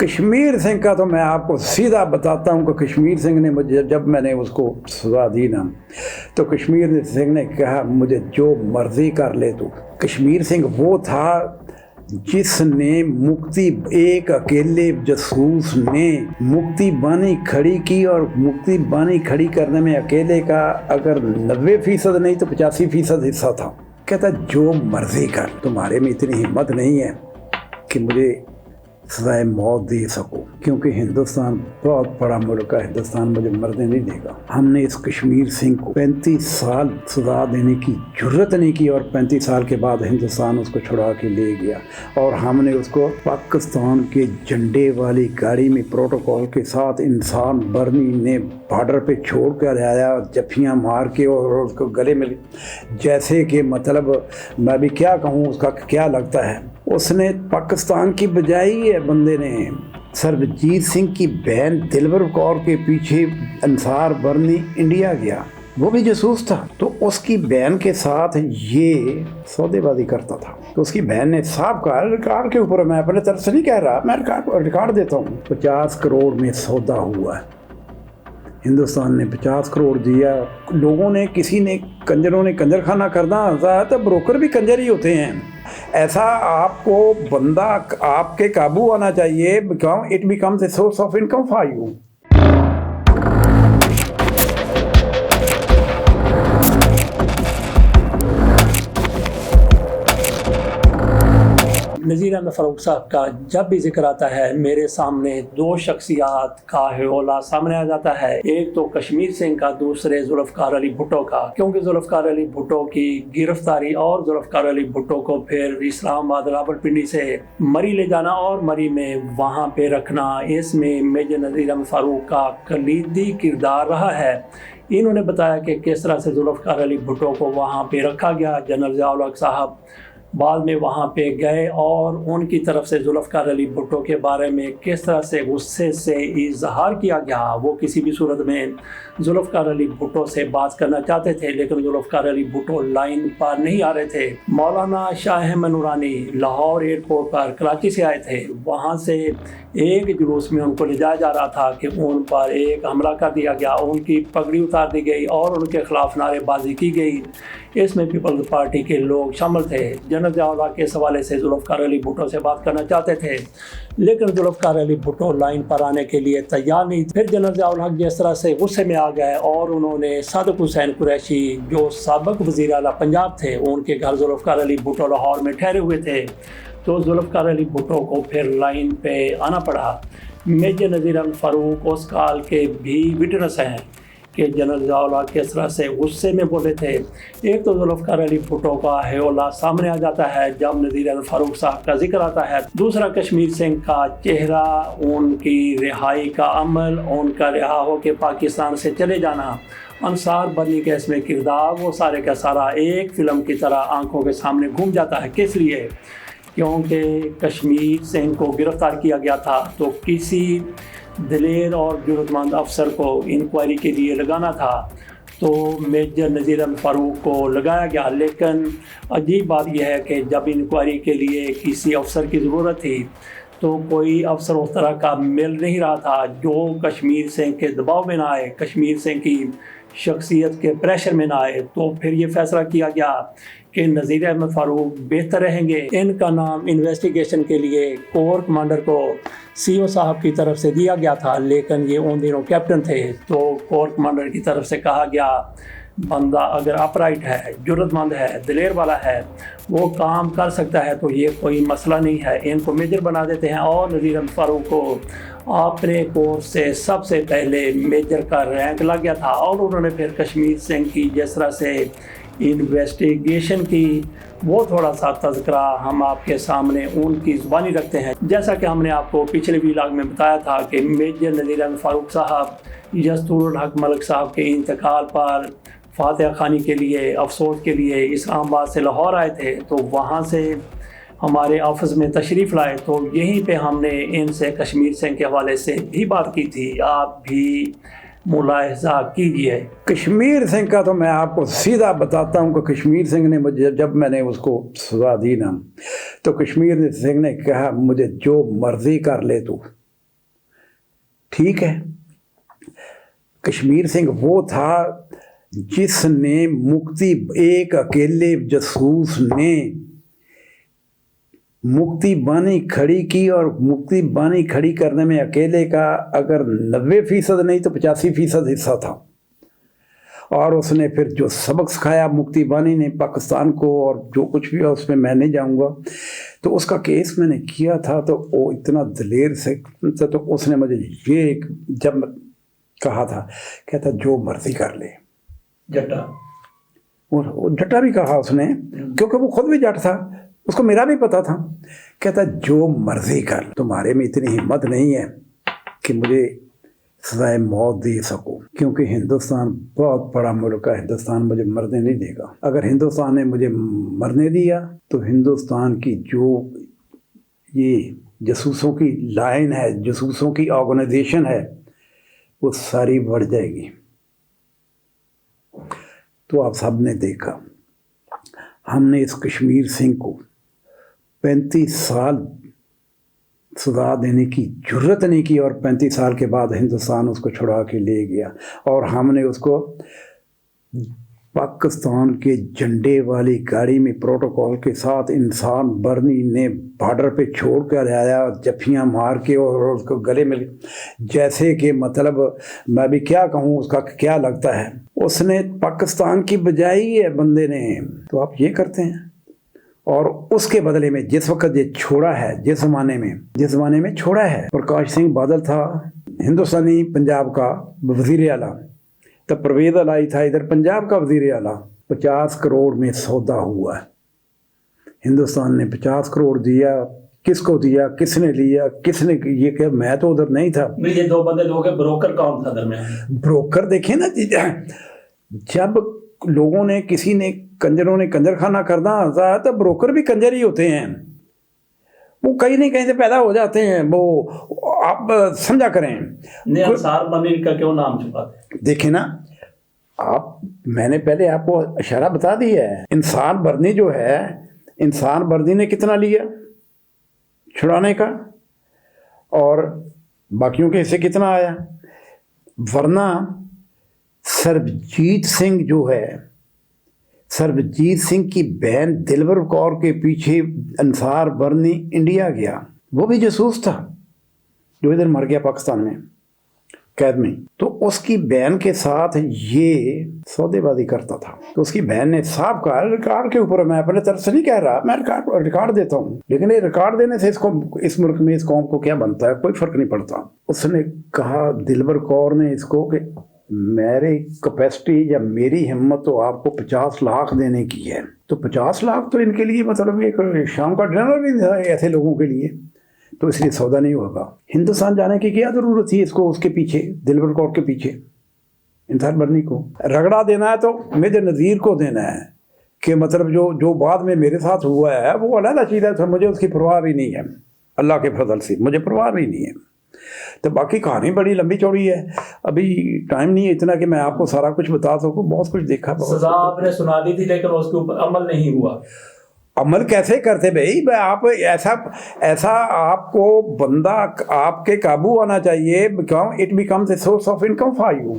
कश्मीर सिंह का तो मैं आपको सीधा बताता हूँ कि कश्मीर सिंह ने मुझे, जब मैंने उसको सजा दी ना, तो कश्मीर सिंह ने कहा मुझे जो मर्जी कर ले तू। कश्मीर सिंह वो था जिसने एक अकेले जसूस ने मुक्ति बानी खड़ी की, और मुक्ति बानी खड़ी करने में अकेले का अगर 90% नहीं तो 85% हिस्सा था। कहता जो मर्जी कर, तुम्हारे में इतनी हिम्मत नहीं है कि मुझे सजाए मौत दे सको, क्योंकि हिंदुस्तान बहुत बड़ा मुल्क है, हिंदुस्तान मुझे मरने नहीं देगा। हमने इस कश्मीर सिंह को 35 साल सजा देने की जरूरत नहीं की, और 35 साल के बाद हिंदुस्तान उसको छुड़ा के ले गया, और हमने उसको पाकिस्तान के झंडे वाली गाड़ी में प्रोटोकॉल के साथ इंसान बर्नी ने बॉर्डर पे छोड़ कर आया, जफ्फियाँ मार के, और उसको गले में, जैसे कि मतलब मैं भी क्या कहूँ उसका क्या लगता है। उसने पाकिस्तान की बजाई है बंदे ने सरबजीत सिंह की बहन दिलबर कौर के पीछे अंसार बर्नी इंडिया गया, वो भी जासूस था, तो उसकी बहन के साथ ये सौदेबाजी करता था। तो उसकी बहन ने साफ कहा, रिकॉर्ड के ऊपर, मैं अपने तरफ से नहीं कह रहा, मैं रिकॉर्ड देता हूँ, 50 करोड़ में सौदा हुआ है। हिंदुस्तान ने 50 करोड़ दिया, लोगों ने, किसी ने, कंजरों ने कंजर खाना करना, तो ब्रोकर भी कंजर ही होते हैं। ऐसा आपको बंदा आपके काबू आना चाहिए, it becomes a source of income for you. Nazir Ahmad Farooq साहब का जब भी जिक्र आता है, मेरे सामने दो शख्सियात का हवाला सामने आ जाता है। एक तो कश्मीर सिंह का, दूसरे जुल्फ़िकार अली भुट्टो का। क्योंकि जुल्फ़िकार अली भुट्टो की गिरफ्तारी और जुल्फ़िकार अली भुट्टो को फिर इस्लामाबाद रावलपिंडी से मरी ले जाना और मरी में वहाँ पे रखना, इसमें मेजर नज़ीर अहमद फ़ारूक का कलीदी किरदार रहा है। इन्होंने बताया कि किस तरह से जुल्फ़िकार अली भुट्टो को वहाँ पे रखा गया। जनरल ज़िया-उल हक साहब बाद में वहाँ पे गए और उनकी तरफ से जुल्फ़िकार अली भुट्टो के बारे में किस तरह से गुस्से से इजहार किया गया। वो किसी भी सूरत में जुल्फ़िकार अली भुट्टो से बात करना चाहते थे, लेकिन जुल्फ़िकार अली भुट्टो लाइन पर नहीं आ रहे थे। मौलाना शाह अहमद नूरानी लाहौर एयरपोर्ट पर कराची से आए थे, वहाँ से एक जुलूस में उनको ले जाया जा रहा था कि उन पर एक हमला कर दिया गया, उनकी पगड़ी उतार दी गई और उनके खिलाफ नारेबाजी की गई। इसमें पीपल्स पार्टी के लोग शामिल थे। जनरल ज़िया-उल हक के हवाले से जुल्फ़िकार अली भुट्टो से बात करना चाहते थे, लेकिन जुल्फ़िकार अली भुट्टो लाइन पर आने के लिए तैयार नहीं। फिर जनरल ज़िया-उल हक जिस तरह से गुस्से में आ गए और उन्होंने सादिक हुसैन कुरैशी, जो साबिक़ वज़ीर आला पंजाब थे, उनके घर जुल्फ़िकार अली भुट्टो लाहौर में ठहरे हुए थे, तो जुल्फ़िकार अली भुट्टो को फिर लाइन पे आना पड़ा। मेजर नज़ीर अहमद फ़ारूक उस काल के भी विटनेस हैं कि जनरल ज़िया-उल हक किस तरह से गुस्से में बोले थे। एक तो जुल्फ़िकार अली भुट्टो का हवाला सामने आ जाता है जब नज़ीर अहमद फ़ारूक साहब का जिक्र आता है। दूसरा कश्मीर सिंह का चेहरा, उनकी रिहाई का अमल, उनका रिहा हो के पाकिस्तान से चले जाना, अंसार बर्नी के इसमें किरदार, वो सारे का सारा एक फ़िल्म की तरह आंखों के सामने घूम जाता है। किस लिए? क्योंकि कश्मीर सिंह को गिरफ़्तार किया गया था, तो किसी दिलेर और जरूरतमंद अफसर को इंक्वायरी के लिए लगाना था, तो मेजर नज़ीर अहमद फ़ारूक को लगाया गया। लेकिन अजीब बात यह है कि जब इंक्वायरी के लिए किसी अफसर की ज़रूरत थी, तो कोई अफसर उस तरह का मिल नहीं रहा था जो कश्मीर सिंह के दबाव में ना आए, कश्मीर सिंह की शख्सियत के प्रेशर में ना आए। तो फिर ये फैसला किया गया कि नज़ीर अहमद फ़ारूक बेहतर रहेंगे। इनका नाम इन्वेस्टिगेशन के लिए कोर कमांडर को सीओ साहब की तरफ से दिया गया था, लेकिन ये उन दिनों कैप्टन थे, तो कोर कमांडर की तरफ से कहा गया बंदा अगर अपराइट है, जुर्रतमंद है, दिलेर वाला है, वो काम कर सकता है, तो ये कोई मसला नहीं है, इनको मेजर बना देते हैं। और नज़ीर अहमद फ़ारूक को अपने कोर्स से सबसे पहले मेजर का रैंक लग गया था। और उन्होंने फिर कश्मीर सिंह की जिस तरह से इन्वेस्टिगेशन की, वो थोड़ा सा तज़किरा हम आपके सामने उनकी ज़ुबानी रखते हैं। जैसा कि हमने आपको पिछले व्लॉग में बताया था कि मेजर नज़ीर अहमद फ़ारूक साहब यस्तूरुल हक मलिक साहब के इंतकाल पर फातिहा खानी के लिए, अफसोस के लिए इस्लामाबाद से लाहौर आए थे, तो वहाँ से हमारे ऑफिस में तशरीफ़ लाए, तो यहीं पे हमने इनसे कश्मीर सिंह के हवाले से भी बात की थी। आप भी मुलाहिज़ा कीजिए। कश्मीर सिंह का तो मैं आपको सीधा बताता हूँ कि कश्मीर सिंह ने मुझे, जब मैंने उसको सजा दी ना, तो कश्मीर सिंह ने कहा मुझे जो मर्जी कर ले तू। ٹھیک ہے، کشمیر سنگھ وہ تھا جس نے مکتی، ایک اکیلے جاسوس نے مکتی بانی کھڑی کی، اور مکتی بانی کھڑی کرنے میں اکیلے کا اگر 90% نہیں تو 85% حصہ تھا، اور اس نے پھر جو سبق سکھایا مکتی بانی نے پاکستان کو، اور جو کچھ بھی ہے اس میں میں نہیں جاؤں گا، تو اس کا کیس میں نے کیا تھا، تو وہ اتنا دلیر سے تو اس نے مجھے یہ جب کہا تھا، کہتا جو مرضی کر لے، جٹا اور جٹا بھی کہا اس نے، کیونکہ وہ خود بھی جٹ تھا، اس کو میرا بھی پتا تھا، کہتا جو مرضی کر، تمہارے میں اتنی ہمت نہیں ہے کہ مجھے سزائے موت دے سکو، کیونکہ ہندوستان بہت بڑا ملک ہے، ہندوستان مجھے مرنے نہیں دے گا، اگر ہندوستان نے مجھے مرنے دیا تو ہندوستان کی جو یہ جاسوسوں کی لائن ہے، جاسوسوں کی آرگنائزیشن ہے، وہ ساری بڑھ جائے گی۔ تو آپ سب نے دیکھا، ہم نے اس کشمیر سنگھ کو 35 سال سزا دینے کی جرت نہیں کی، اور 35 سال کے بعد ہندوستان اس کو چھڑا کے لے گیا، اور ہم نے اس کو پاکستان کے جھنڈے والی گاڑی میں پروٹوکول کے ساتھ انسان برنی نے بارڈر پہ چھوڑ کر آیا، جفیاں مار کے، اور اس کو گلے میں، جیسے کہ مطلب میں بھی کیا کہوں، اس کا کیا لگتا ہے، اس نے پاکستان کی بجائی ہے بندے نے، تو آپ یہ کرتے ہیں۔ اور اس کے بدلے میں جس وقت یہ چھوڑا ہے، جس زمانے میں چھوڑا ہے، پرکاش سنگھ بادل تھا ہندوستانی پنجاب کا وزیر اعلیٰ، تو پرویز الائی تھا ادھر پنجاب کا وزیر اعلیٰ، 50 کروڑ میں سودا ہوا ہے، ہندوستان نے 50 کروڑ دیا، کس کو دیا، کس نے لیا، کس نے یہ کہ میں تو ادھر نہیں تھا۔ یہ دو بندے لوگ ہیں، بروکر کون تھا درمیان؟ بروکر دیکھیں نا، جب لوگوں نے، کسی نے، کنجروں نے کنجر خانہ کرنا آتا ہے تو بروکر بھی کنجر ہی ہوتے ہیں، وہ کہیں نہیں کہیں سے پیدا ہو جاتے ہیں، وہ آپ سمجھا کریں۔ انصار برنی کا کیوں نام چھپاتے؟ دیکھیں نا آپ، میں نے پہلے آپ کو اشارہ بتا دیا ہے، انصار برنی جو ہے، انصار برنی نے کتنا لیا چھڑانے کا، اور باقیوں کے حصے کتنا آیا، ورنہ سربجیت سنگھ جو ہے، سربجیت سنگھ کی بہن دلبر کور کے پیچھے انصار برنی انڈیا گیا، وہ بھی جاسوس تھا جو ادھر مر گیا پاکستان میں قید میں، تو اس کی بہن کے ساتھ یہ سودے بازی کرتا تھا، تو اس کی بہن نے صاف کہا، ریکارڈ کے اوپر، میں اپنے طرف سے نہیں کہہ رہا، میں ریکارڈ دیتا ہوں، لیکن یہ ریکارڈ دینے سے اس ملک میں اس قوم کو کیا بنتا ہے، کوئی فرق نہیں پڑتا۔ اس نے کہا، دلبر کور نے اس کو، کہ میری کیپیسٹی یا میری ہمت تو آپ کو 50 لاکھ دینے کی ہے، تو 50 لاکھ تو ان کے لیے مطلب ایک شام کا ڈنر بھی تھا ایسے لوگوں کے لیے، تو اس لیے سودا نہیں ہوگا۔ ہندوستان جانے کی کیا ضرورت تھی اس کو، اس کے پیچھے، دلبر کور کے پیچھے انصار برنی کو رگڑا دینا ہے تو میجر نذیر کو دینا ہے، کہ مطلب جو بعد میں میرے ساتھ ہوا ہے وہ علیحدہ چیز ہے، مجھے اس کی پرواہ بھی نہیں ہے، اللہ کے فضل سے مجھے پرواہ بھی نہیں ہے۔ تو باقی کہانی بڑی لمبی چوڑی ہے، ابھی ٹائم نہیں ہے اتنا کہ میں آپ کو سارا کچھ بتا سکوں، بہت کچھ دیکھا، سزا آپ نے سنا دی تھی لیکن اس کے اوپر عمل نہیں ہوا۔ عمل کیسے کرتے بھائی، آپ ایسا آپ کو بندہ آپ کے قابو آنا چاہیے، it becomes a source of income for you.